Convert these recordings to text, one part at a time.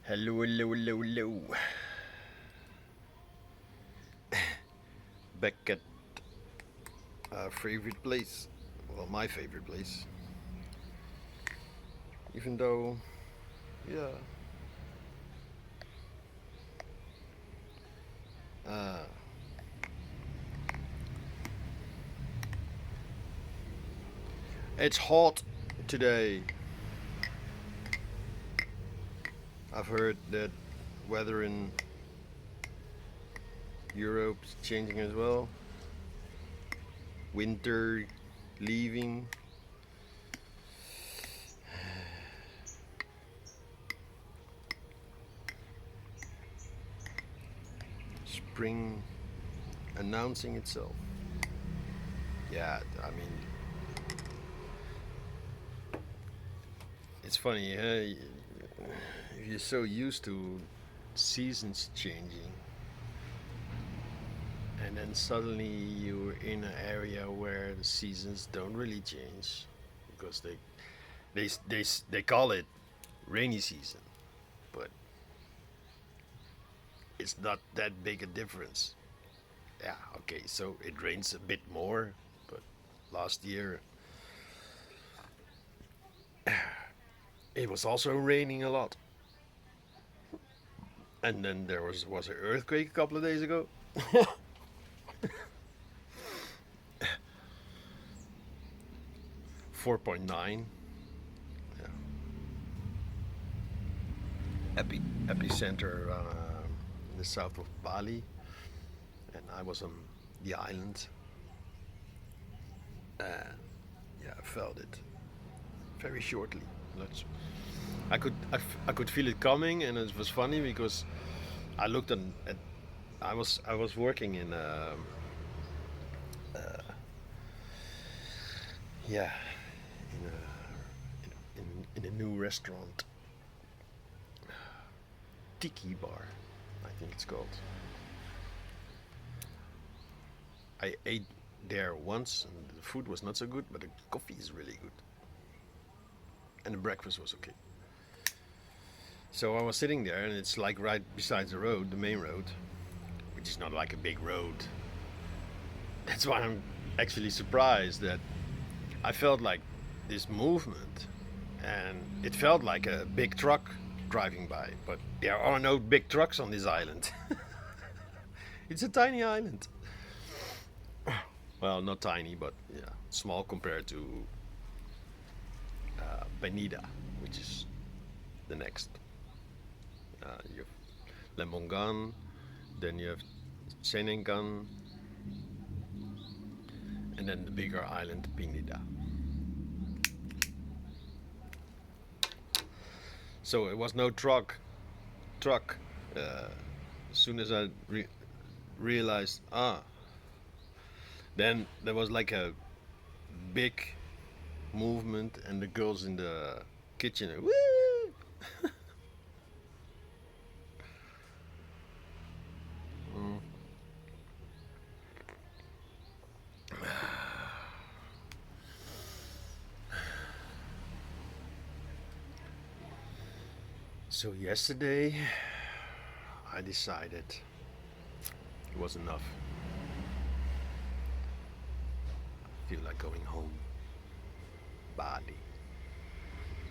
Hello, hello, hello, hello. Back at our favorite place. Well, my favorite place. Even though, yeah. Uh, it's hot today. I've heard that weather in Europe's changing as well. Winter leaving. Spring announcing itself. Yeah, I mean, it's funny, huh? You're so used to seasons changing, and then suddenly you're in an area where the seasons don't really change because they call it rainy season, but it's not that big a difference. Yeah, okay, so it rains a bit more, but last year it was also raining a lot, and then there was an earthquake a couple of days ago. 4.9. Yeah. Epicenter in the south of Bali, and I was on the island. And yeah, I felt it very shortly. Let's, I could feel it coming, and it was funny because I looked at I was working in yeah in in a new restaurant, tiki bar, I think it's called. I ate there once, and the food was not so good, but the coffee is really good, and the breakfast was okay. So I was sitting there, and it's like right beside the road, the main road, which is not like a big road. That's why I'm actually surprised that I felt like this movement, and it felt like a big truck driving by, but there are no big trucks on this island. It's a tiny island. Well, not tiny, but yeah, small compared to Benida, which is the next. You have Lemongan, then you have Senengan, and then the bigger island Pinida. So it was no truck. As soon as I realized, then there was like a big movement, and the girls in the kitchen, woo! Mm. So yesterday, I decided it was enough. I feel like going home. Bali,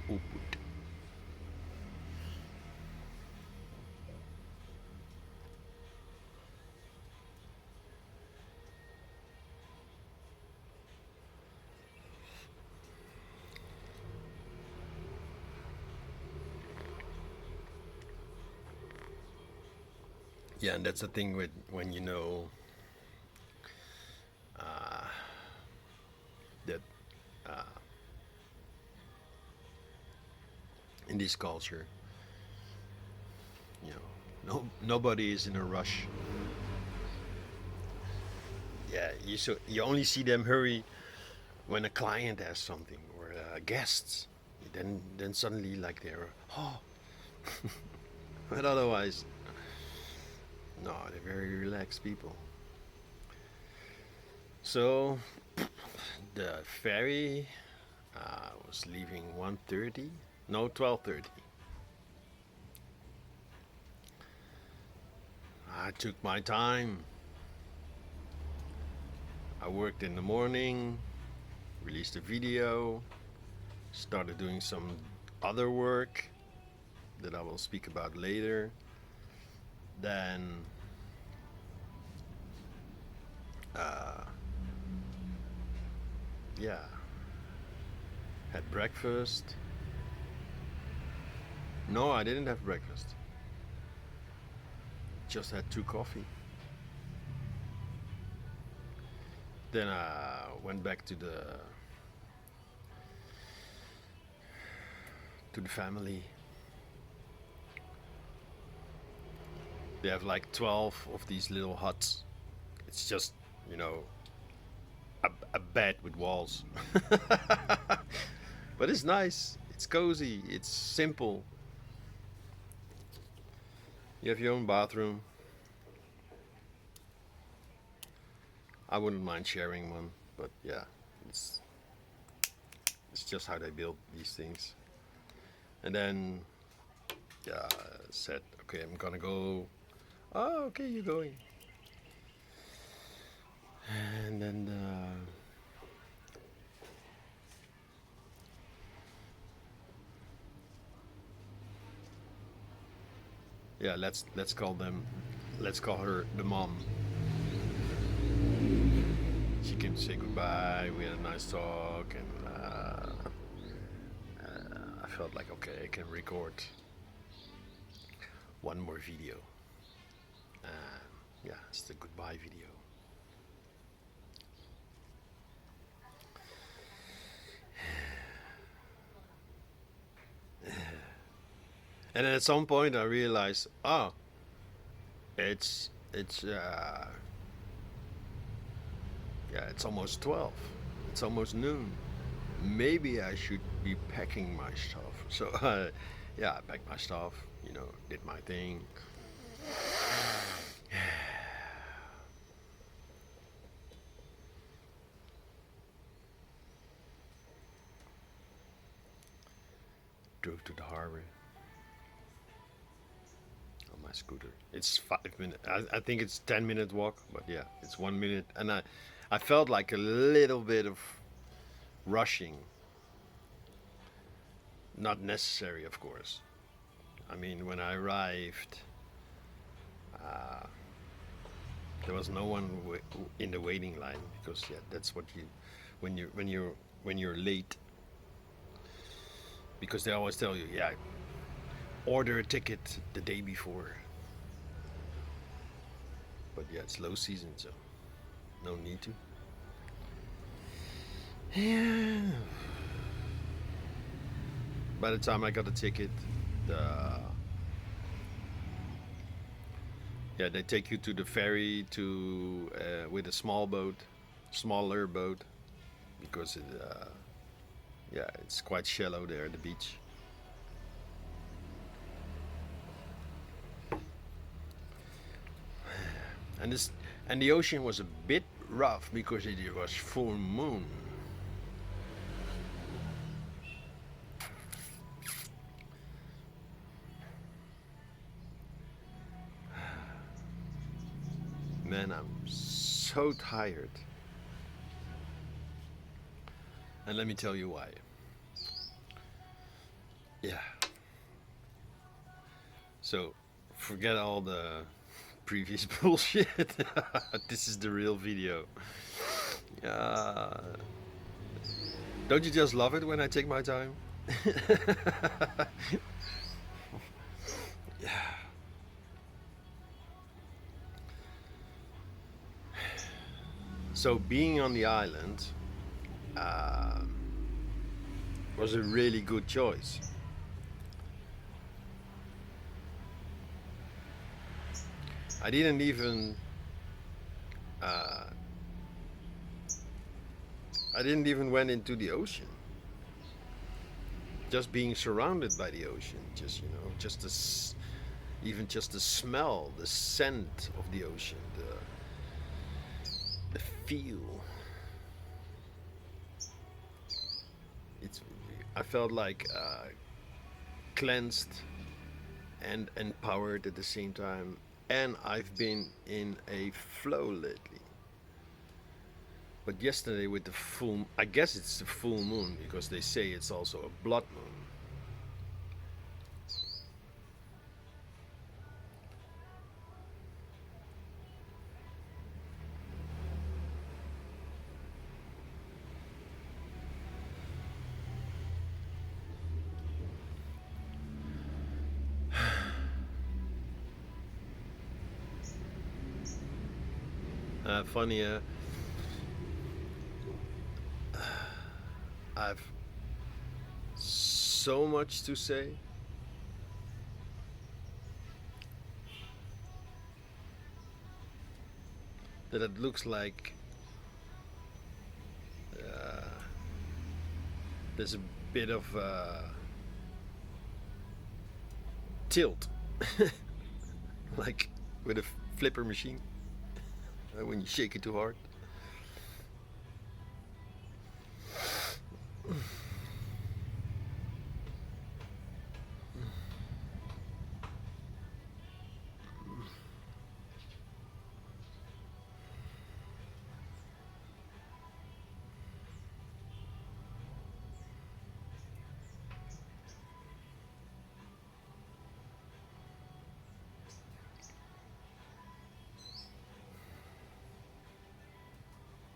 Ubud. Yeah, and that's the thing with when you know uh, that in this culture, you know, nobody is in a rush. Yeah, you only see them hurry when a client has something or guests. Then suddenly like they're but otherwise no, they're very relaxed people. So the ferry was leaving 1:30, no 12:30. I took my time. I worked in the morning, released a video, started doing some other work that I will speak about later. Then yeah, had breakfast. No, I didn't have breakfast. Just had 2 coffee. Then I went back to the family. They have like 12 of these little huts. It's just, you know, a bed with walls. But it's nice. It's cozy. It's simple. You have your own bathroom. I wouldn't mind sharing one, but yeah, it's just how they build these things. And then, yeah, I said, okay, I'm gonna go. Oh, okay, you're going. And then yeah, let's call her the mom. She came to say goodbye. We had a nice talk, and I felt like, okay, I can record one more video. Yeah, it's the goodbye video. And then at some point I realized, oh, it's yeah, it's almost 12. It's almost noon. Maybe I should be packing my stuff. So yeah, I packed my stuff, you know, did my thing. Drove to the harbor on my scooter. It's 5 minutes. I think it's 10-minute walk, but yeah, it's 1 minute. And I felt like a little bit of rushing. Not necessary, of course. I mean, when I arrived, there was no one in the waiting line, because yeah, that's what you when you're late. Because they always tell you, yeah, order a ticket the day before. But yeah, it's low season, so no need to. Yeah. By the time I got the ticket, yeah, they take you to the ferry to with a smaller boat, because yeah, it's quite shallow there at the beach. And the ocean was a bit rough because it was full moon. Man, I'm so tired. And let me tell you why. Yeah. So, forget all the previous bullshit. This is the real video. Don't you just love it when I take my time? Yeah. So being on the island was a really good choice. I didn't even went into the ocean. Just being surrounded by the ocean, just, you know, even just the smell, the scent of the ocean, the feel. I felt like cleansed and empowered at the same time. and I've been in a flow lately. But yesterday with the full, I guess it's the full moon because they say it's also a blood moon. Funny, I've so much to say. That it looks like there's a bit of tilt, like with a flipper machine when you shake it too hard.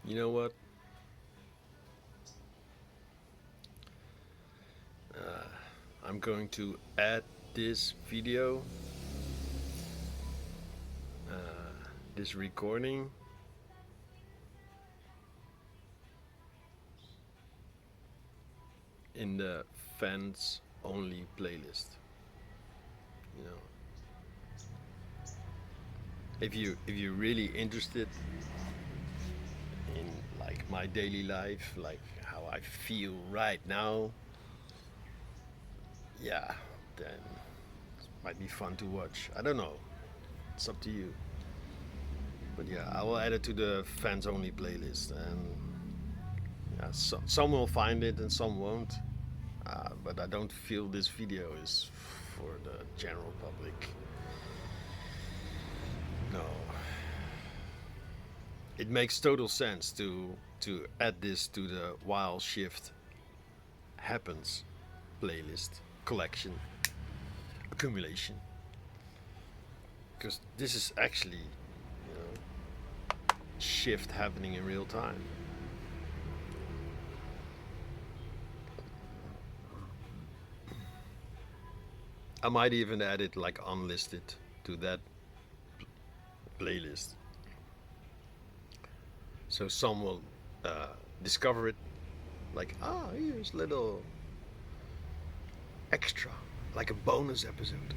You know what? I'm going to add this video, this recording, in the fans only playlist. You know, if you're really interested in like my daily life, like how I feel right now, yeah, then it might be fun to watch. I don't know. It's up to you. But yeah, I will add it to the fans only playlist, and yeah, some will find it and some won't. But I don't feel this video is for the general public. No. It makes total sense to add this to the while shift happens playlist collection accumulation, because this is actually, you know, shift happening in real time. I might even add it like unlisted to that playlist, so some will discover it, like, here's little extra, like a bonus episode.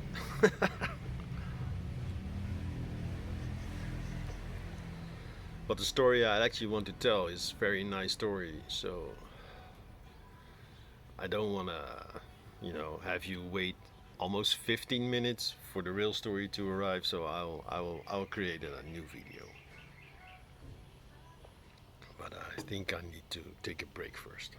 But the story I actually want to tell is a very nice story, so I don't want to, have you wait almost 15 minutes for the real story to arrive. So I'll create a new video. But I think I need to take a break first.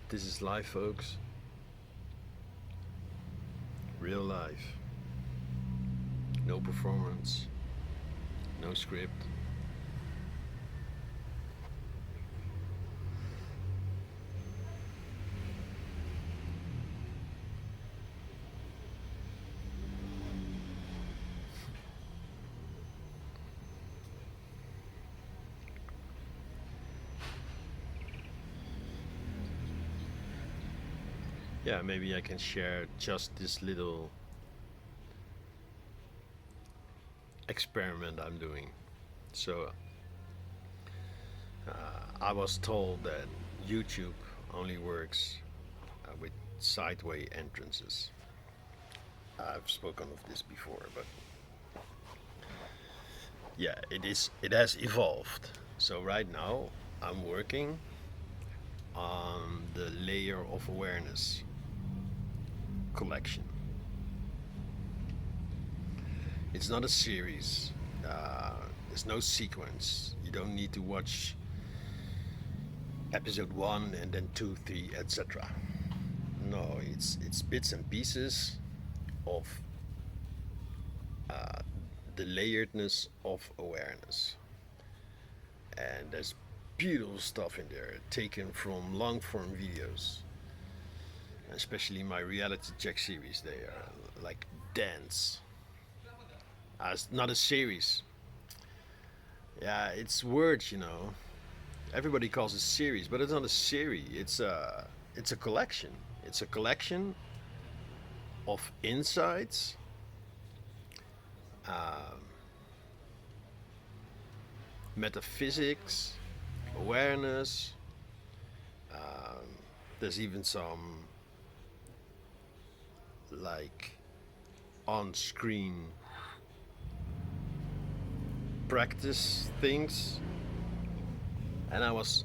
This is life, folks. Real life. No performance. No script. Yeah, maybe I can share just this little experiment I'm doing. So I was told that YouTube only works with sideway entrances. I've spoken of this before, but yeah, it has evolved. So right now I'm working on the layer of awareness collection. It's not a series. There's no sequence. You don't need to watch episode 1 and then 2, 3, etc. No, it's bits and pieces of the layeredness of awareness. And there's beautiful stuff in there taken from long form videos, especially my reality check series. They are like dense, as not a series. Yeah, it's words, everybody calls it series, but it's not a series. It's a collection. It's a collection of insights, metaphysics, awareness. There's even some like on-screen practice things. And I was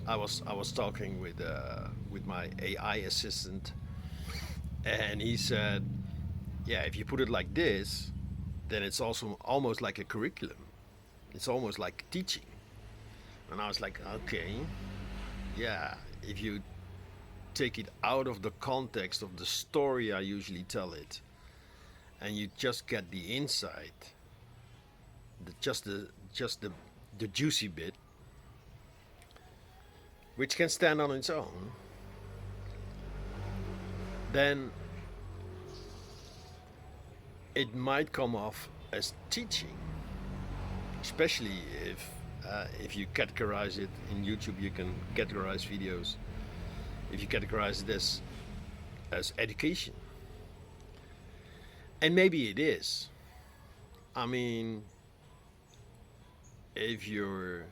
talking with my AI assistant, and he said, "Yeah, if you put it like this, then it's also almost like a curriculum. It's almost like teaching." And I was like, "Okay, yeah. If you take it out of the context of the story I usually tell it, and you just get the insight, the juicy bit, which can stand on its own, then it might come off as teaching, especially if you categorize it in YouTube. You can categorize videos. If you categorize it as education, and maybe it is. I mean, if you're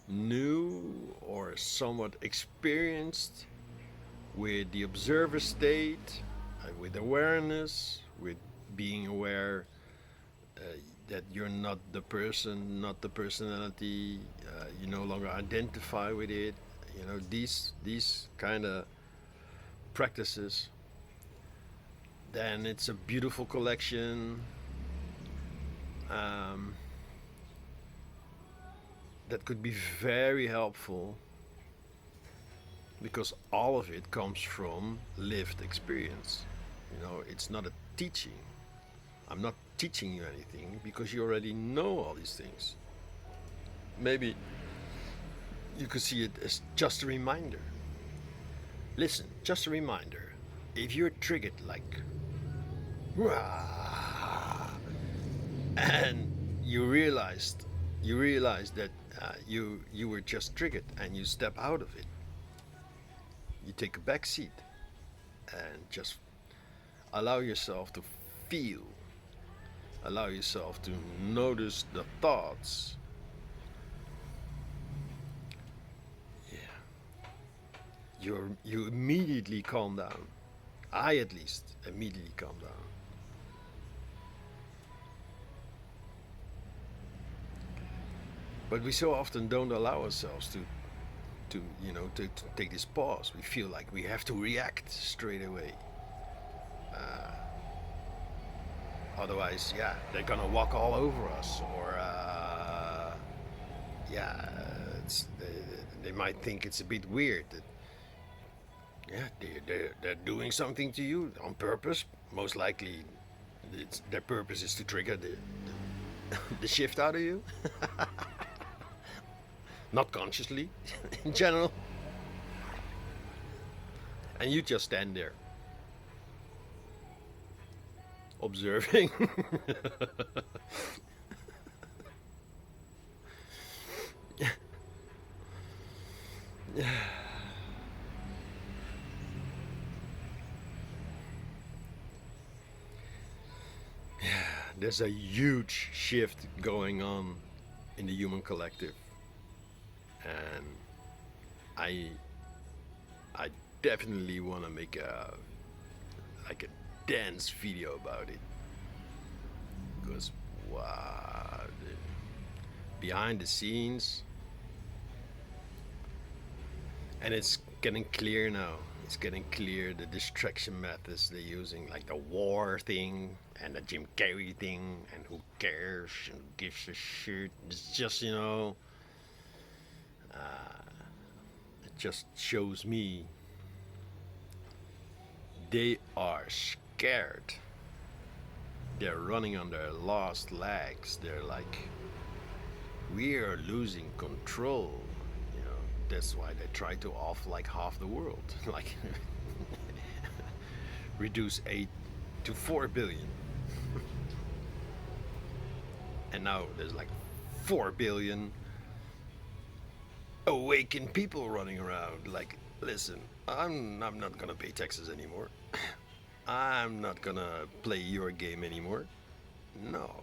new or somewhat experienced with the observer state, with awareness, with being aware that you're not the person, not the personality, you no longer identify with it, these kind of practices, then it's a beautiful collection that could be very helpful, because all of it comes from lived experience. It's not a teaching. I'm not teaching you anything, because you already know all these things. Maybe you could see it as just a reminder. Listen, just a reminder. If you're triggered like, and you realize that you were just triggered, and you step out of it, you take a back seat and just allow yourself to feel, allow yourself to notice the thoughts. You immediately calm down. I at least immediately calm down. But we so often don't allow ourselves to take this pause. We feel like we have to react straight away. Otherwise, they're gonna walk all over us, or they might think it's a bit weird that they're doing something to you on purpose. Most likely, their purpose is to trigger the shift out of you. Not consciously, in general. And you just stand there, observing. There's a huge shift going on in the human collective, and I definitely want to make a dense video about it, because wow, behind the scenes, and it's getting clear now. It's getting clear the distraction methods they're using, like the war thing and the Jim Carrey thing, and who cares and who gives a shit. It's just, a just shows me they are scared. They're running on their last legs. They're like, we are losing control. You know, that's why they try to off like half the world, like reduce 8 to 4 billion, and now there's like 4 billion awakened people running around. Like, listen, I'm not gonna pay taxes anymore. I'm not gonna play your game anymore. No.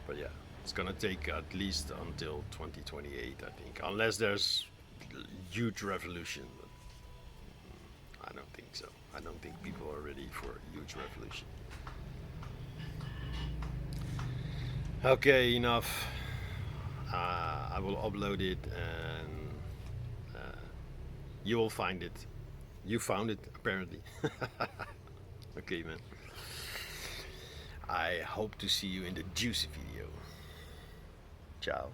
But yeah, it's gonna take at least until 2028, I think, unless there's huge revolution. But I don't think so. I don't think people are ready for a huge revolution. Okay, enough. I will upload it and you will find it. You found it, apparently. Okay, man. I hope to see you in the juicy video. Ciao.